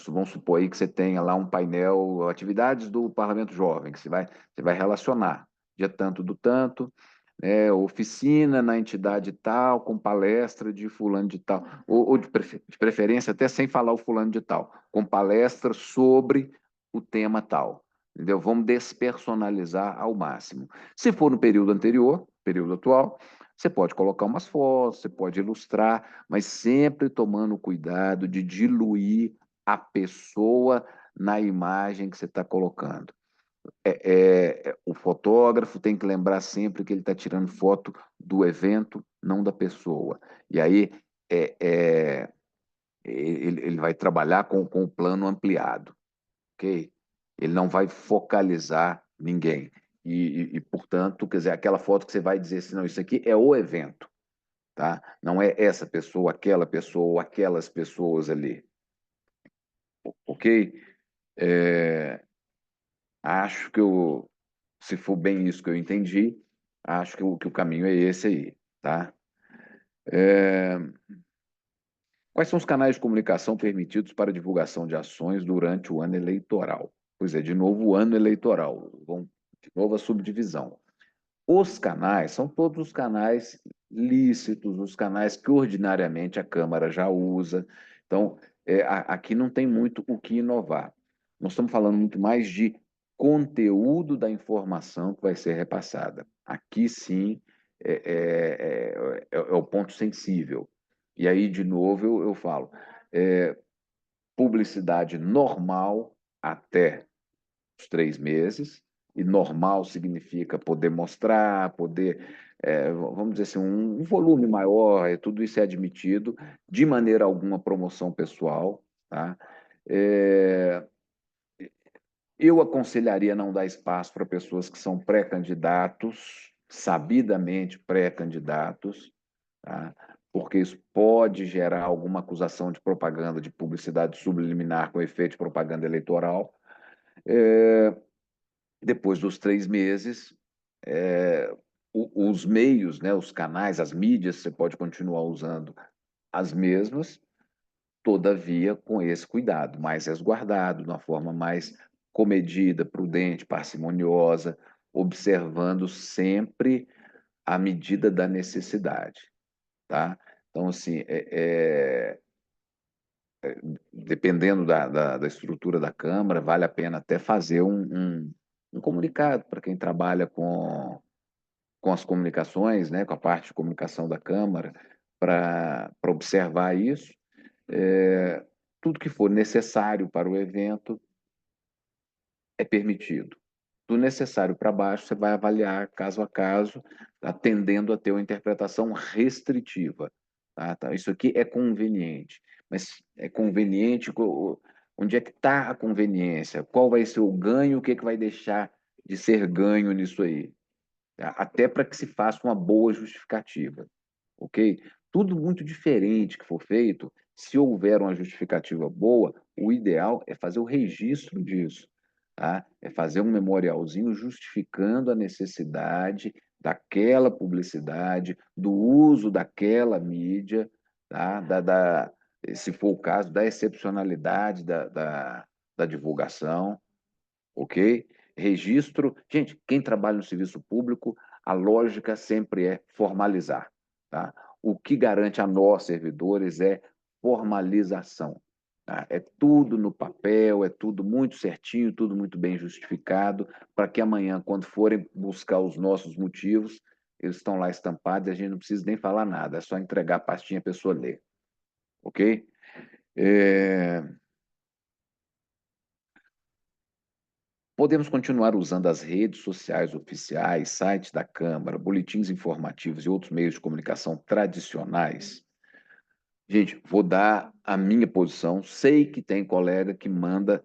A: Vamos supor aí que você tenha lá um painel, atividades do Parlamento Jovem, que você vai relacionar, dia tanto do tanto, oficina na entidade tal, com palestra de fulano de tal, ou de preferência até sem falar o fulano de tal, com palestra sobre o tema tal, entendeu? Vamos despersonalizar ao máximo. Se for no período anterior, período atual, você pode colocar umas fotos, você pode ilustrar, mas sempre tomando cuidado de diluir a pessoa na imagem que você está colocando. O fotógrafo tem que lembrar sempre que ele está tirando foto do evento, não da pessoa. E aí é, é, ele vai trabalhar com o plano ampliado, ok? Ele não vai focalizar ninguém. Portanto, quer dizer, aquela foto que você vai dizer assim, não, isso aqui é o evento, tá? Não é essa pessoa, aquela pessoa ou aquelas pessoas ali, ok? É, acho que se for bem isso que eu entendi, acho que o caminho é esse aí, tá? É, quais são os canais de comunicação permitidos para divulgação de ações durante o ano eleitoral? Pois é, de novo, o ano eleitoral. De novo, a subdivisão. Os canais são todos os canais lícitos, os canais que ordinariamente a Câmara já usa. Então, aqui não tem muito o que inovar. Nós estamos falando muito mais de conteúdo da informação que vai ser repassada. Aqui sim é o ponto sensível. E aí, de novo, eu falo, publicidade normal até os 3 meses, e normal significa poder mostrar, vamos dizer assim, um volume maior, tudo isso é admitido, de maneira alguma promoção pessoal, tá? É, eu aconselharia não dar espaço para pessoas que são pré-candidatos, sabidamente pré-candidatos, tá? Porque isso pode gerar alguma acusação de propaganda, de publicidade subliminar com efeito de propaganda eleitoral. Depois dos 3 meses, os meios, né, os canais, as mídias, você pode continuar usando as mesmas, todavia com esse cuidado, mais resguardado, de uma forma mais comedida, prudente, parcimoniosa, observando sempre a medida da necessidade, tá? Então, assim, dependendo da estrutura da Câmara, vale a pena até fazer um comunicado para quem trabalha com as comunicações, né, com a parte de comunicação da Câmara, para observar isso. É, tudo que for necessário para o evento é permitido. Do necessário para baixo, você vai avaliar caso a caso, atendendo a ter uma interpretação restritiva. Tá? Isso aqui é conveniente, mas é conveniente. Onde é que está a conveniência? Qual vai ser o ganho? O que, é que vai deixar de ser ganho nisso aí? Até para que se faça uma boa justificativa, ok? Tudo muito diferente que for feito, se houver uma justificativa boa, o ideal é fazer o registro disso, tá? É fazer um memorialzinho justificando a necessidade daquela publicidade, do uso daquela mídia, tá? Se for o caso, da excepcionalidade da divulgação, ok? Registro. Gente, quem trabalha no serviço público, a lógica sempre é formalizar, tá? O que garante a nós, servidores, é formalização. Tá? É tudo no papel, é tudo muito certinho, tudo muito bem justificado, para que amanhã, quando forem buscar os nossos motivos, eles estão lá estampados e a gente não precisa nem falar nada, é só entregar a pastinha, a pessoa ler, ok? É... Podemos continuar usando as redes sociais oficiais, sites da Câmara, boletins informativos e outros meios de comunicação tradicionais? Gente, vou dar a minha posição. Sei que tem colega que manda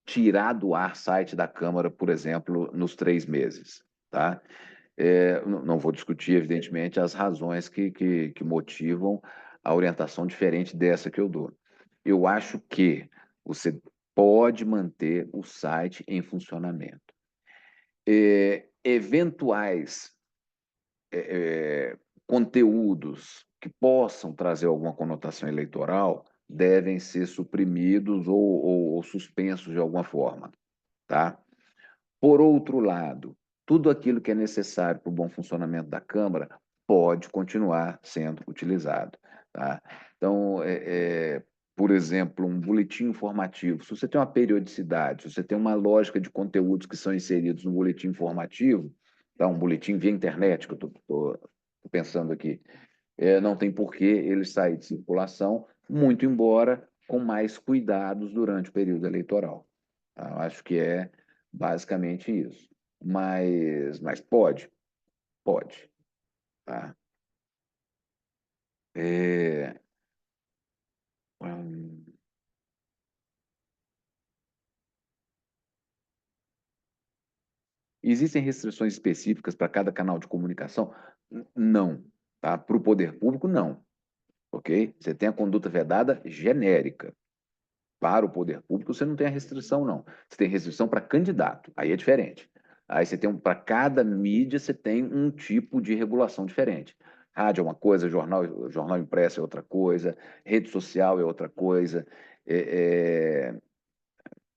A: tirar do ar site da Câmara, por exemplo, nos 3 meses, tá? Não vou discutir, evidentemente, as razões que motivam a orientação diferente dessa que eu dou. Eu acho que você pode manter o site em funcionamento. Eventuais conteúdos que possam trazer alguma conotação eleitoral devem ser suprimidos ou suspensos de alguma forma, tá? Por outro lado, tudo aquilo que é necessário para o bom funcionamento da Câmara pode continuar sendo utilizado, tá? Então, por exemplo, um boletim informativo, se você tem uma periodicidade, se você tem uma lógica de conteúdos que são inseridos no boletim informativo, tá? Um boletim via internet, que eu estou pensando aqui, não tem por que ele sair de circulação, muito embora com mais cuidados durante o período eleitoral. Tá? Eu acho que é basicamente isso. Mas pode, pode. Tá? É, hum, Existem restrições específicas para cada canal de comunicação? Não. Tá? Para o poder público, não. Ok? Você tem a conduta vedada genérica. Para o poder público, você não tem a restrição, não. Você tem restrição para candidato, aí é diferente. Aí você tem para cada mídia, você tem um tipo de regulação diferente. Rádio é uma coisa, jornal impresso é outra coisa, rede social é outra coisa,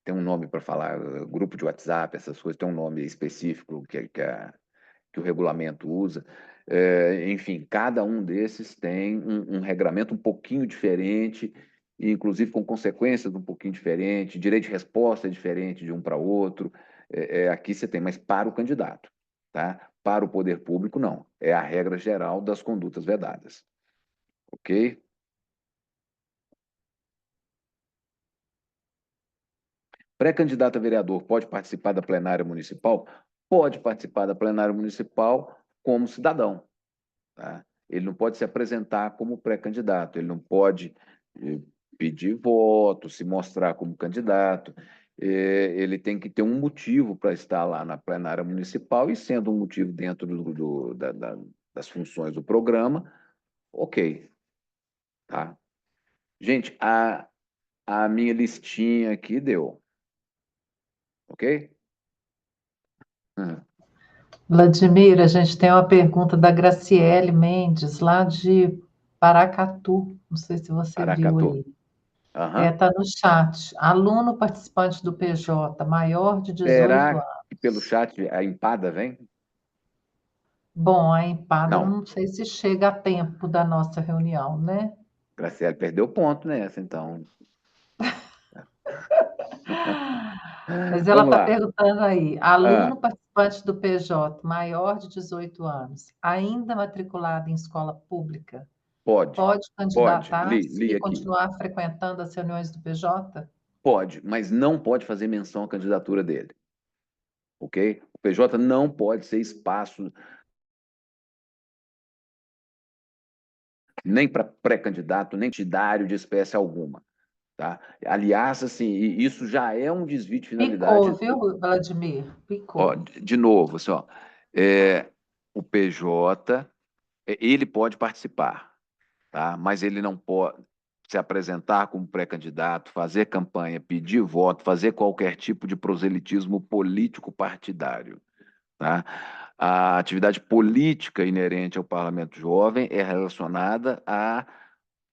A: tem um nome para falar, grupo de WhatsApp, essas coisas, tem um nome específico que o regulamento usa. Enfim, cada um desses tem um regramento um pouquinho diferente, e inclusive com consequências um pouquinho diferentes, direito de resposta é diferente de um para outro. Aqui você tem, mas para o candidato, tá? Para o poder público, não. É a regra geral das condutas vedadas. Ok? Pré-candidato a vereador pode participar da plenária municipal? Pode participar da plenária municipal como cidadão. Tá? Ele não pode se apresentar como pré-candidato, ele não pode eh, pedir voto, se mostrar como candidato. Ele tem que ter um motivo para estar lá na plenária municipal, e sendo um motivo dentro das funções do programa, ok. Tá? Gente, a minha listinha aqui deu, ok? Hum,
B: Vladimir, a gente tem uma pergunta da Graciele Mendes, lá de Paracatu. Não sei se você viu
A: Paracatu.
B: aí.
A: Aham.
B: Está no chat. Aluno participante do PJ, maior de 18
A: Será
B: anos.
A: que pelo chat a empada vem?
B: Bom, a empada
A: Não.
B: não sei se chega a tempo da nossa reunião, né?
A: Graciele perdeu ponto nessa, então.
B: Mas ela
A: Vamos
B: está
A: lá.
B: perguntando aí,
A: Ah,
B: aluno participante do PJ, maior de 18 anos, ainda matriculado em escola pública,
A: pode,
B: pode
A: pode.
B: candidatar-se
A: Li
B: e
A: aqui.
B: continuar frequentando as reuniões do PJ?
A: Pode, mas não pode fazer menção à candidatura dele, ok? O PJ não pode ser espaço nem para pré-candidato, nem partidário de espécie alguma, tá? Aliás, assim, isso já é um desvio de
B: Picou,
A: finalidade.
B: viu, Vladimir?
A: Ó,
B: Picou.
A: de novo, assim, ó, o PJ, ele pode participar, tá? Mas ele não pode se apresentar como pré-candidato, fazer campanha, pedir voto, fazer qualquer tipo de proselitismo político partidário, tá? A atividade política inerente ao Parlamento Jovem é relacionada à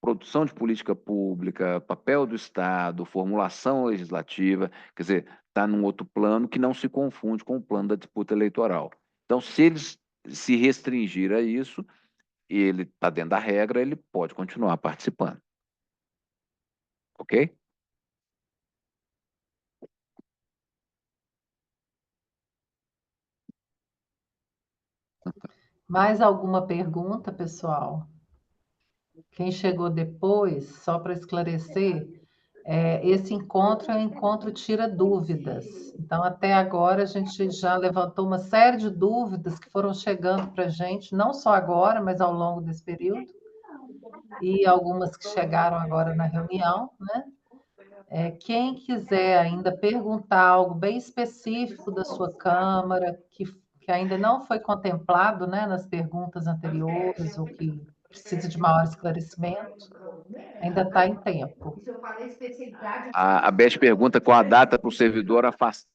A: produção de política pública, papel do Estado, formulação legislativa, quer dizer, está num outro plano que não se confunde com o plano da disputa eleitoral. Então, se eles se restringir a isso, e ele está dentro da regra, ele pode continuar participando. Ok?
B: Mais alguma pergunta, pessoal? Quem chegou depois, só para esclarecer, Esse encontro é um encontro tira dúvidas. Então, até agora, a gente já levantou uma série de dúvidas que foram chegando para a gente, não só agora, mas ao longo desse período, e algumas que chegaram agora na reunião, né? Quem quiser ainda perguntar algo bem específico da sua Câmara, que ainda não foi contemplado, né, nas perguntas anteriores, ou que precisa de maior esclarecimento, ainda está em tempo.
A: A Beth pergunta qual a data para o servidor afastar-se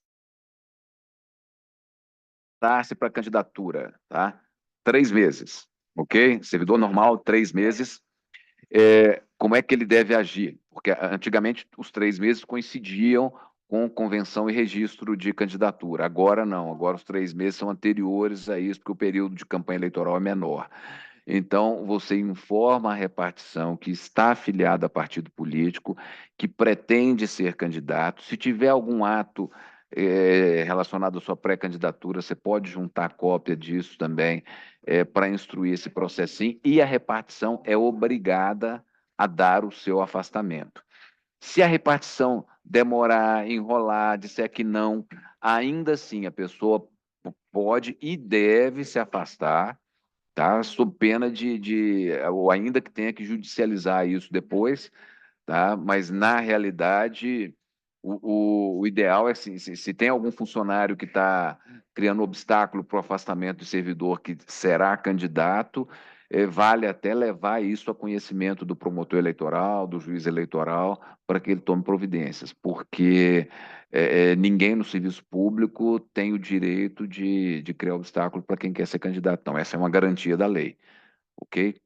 A: para a candidatura, tá? 3 meses, ok? Servidor normal, 3 meses. Como é que ele deve agir? Porque antigamente os 3 meses coincidiam com convenção e registro de candidatura. Agora não, agora os 3 meses são anteriores a isso, porque o período de campanha eleitoral é menor. Então, você informa a repartição que está afiliada a partido político, que pretende ser candidato. Se tiver algum ato relacionado à sua pré-candidatura, você pode juntar cópia disso também para instruir esse processinho, e a repartição é obrigada a dar o seu afastamento. Se a repartição demorar, enrolar, disser que não, ainda assim a pessoa pode e deve se afastar, tá? Sob pena ou ainda que tenha que judicializar isso depois, tá? Mas na realidade o ideal é assim, se tem algum funcionário que está criando obstáculo para o afastamento do servidor que será candidato, vale até levar isso a conhecimento do promotor eleitoral, do juiz eleitoral, para que ele tome providências, porque ninguém no serviço público tem o direito de criar obstáculo para quem quer ser candidato. Então, essa é uma garantia da lei, ok?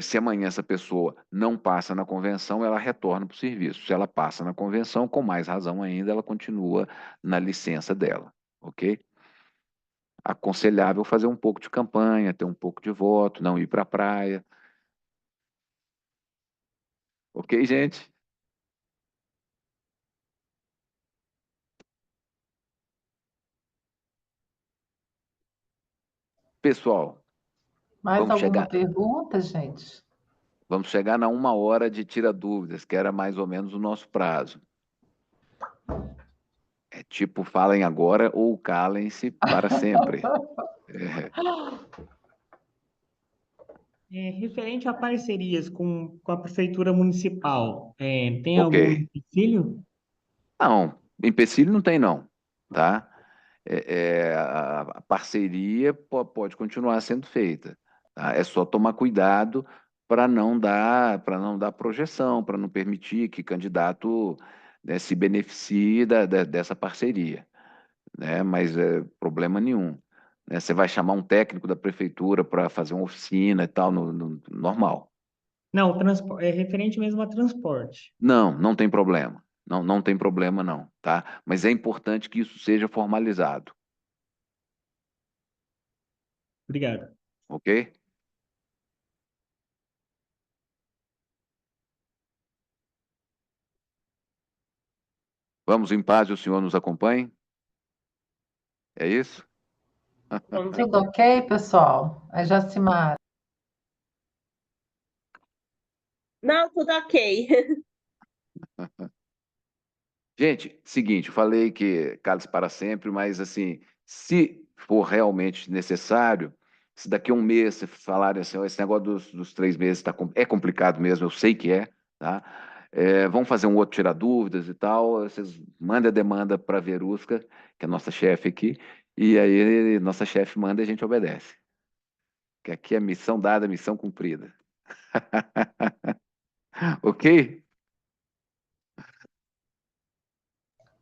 A: Se amanhã essa pessoa não passa na convenção, ela retorna para o serviço. Se ela passa na convenção, com mais razão ainda, ela continua na licença dela, ok? Aconselhável fazer um pouco de campanha, ter um pouco de voto, não ir para a praia. Ok, gente? Pessoal,
B: Mais
A: vamos
B: alguma
A: chegar,
B: pergunta, gente?
A: vamos chegar na 1 hora de tira dúvidas, que era mais ou menos o nosso prazo. É tipo, falem agora ou calem-se para sempre.
D: Referente a parcerias com a Prefeitura Municipal, tem
A: Ok.
D: algum empecilho?
A: Não, empecilho não tem não, tá? A parceria pode continuar sendo feita, tá? É só tomar cuidado para não dar projeção, para não permitir que candidato, né, se beneficie dessa parceria, né? Mas problema nenhum, né? Você vai chamar um técnico da prefeitura para fazer uma oficina e tal, normal.
D: Não, é referente mesmo a transporte.
A: Não, não tem problema. Não, não tem problema não, tá? Mas é importante que isso seja formalizado,
D: Obrigado.
A: ok? Vamos em paz e o senhor nos acompanhe? É isso?
C: Vamos
B: Tudo
C: em-
B: ok, pessoal? A Jacimara.
C: Não, tudo ok.
A: Gente, seguinte, eu falei que cale-se para sempre, mas assim, se for realmente necessário, se daqui a um mês você falarem assim, "Ó, esse negócio dos 3 meses é complicado mesmo, eu sei que é, tá? Vamos fazer um outro tirar dúvidas e tal, vocês mandem a demanda para a Verusca, que é a nossa chefe aqui, e aí nossa chefe manda e a gente obedece. Que aqui é missão dada, missão cumprida. Ok?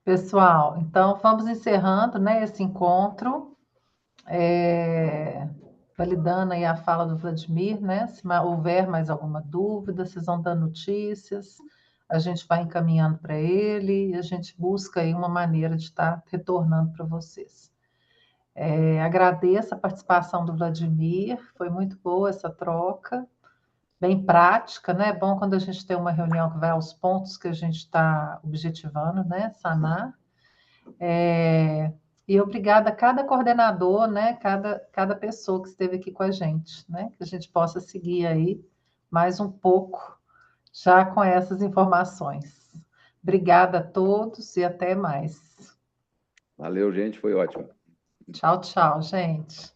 B: Pessoal, então vamos encerrando, né, esse encontro, validando aí a fala do Vladimir, né? Se houver mais alguma dúvida, vocês vão dando notícias, a gente vai encaminhando para ele e a gente busca aí uma maneira de estar retornando para vocês. Agradeço a participação do Vladimir, foi muito boa essa troca, bem prática, né? É bom quando a gente tem uma reunião que vai aos pontos que a gente está objetivando, né? Sanar. E obrigada a cada coordenador, né? Cada pessoa que esteve aqui com a gente, né? Que a gente possa seguir aí mais um pouco já com essas informações. Obrigada a todos e até mais.
A: Valeu, gente, foi ótimo.
B: Tchau, tchau, gente.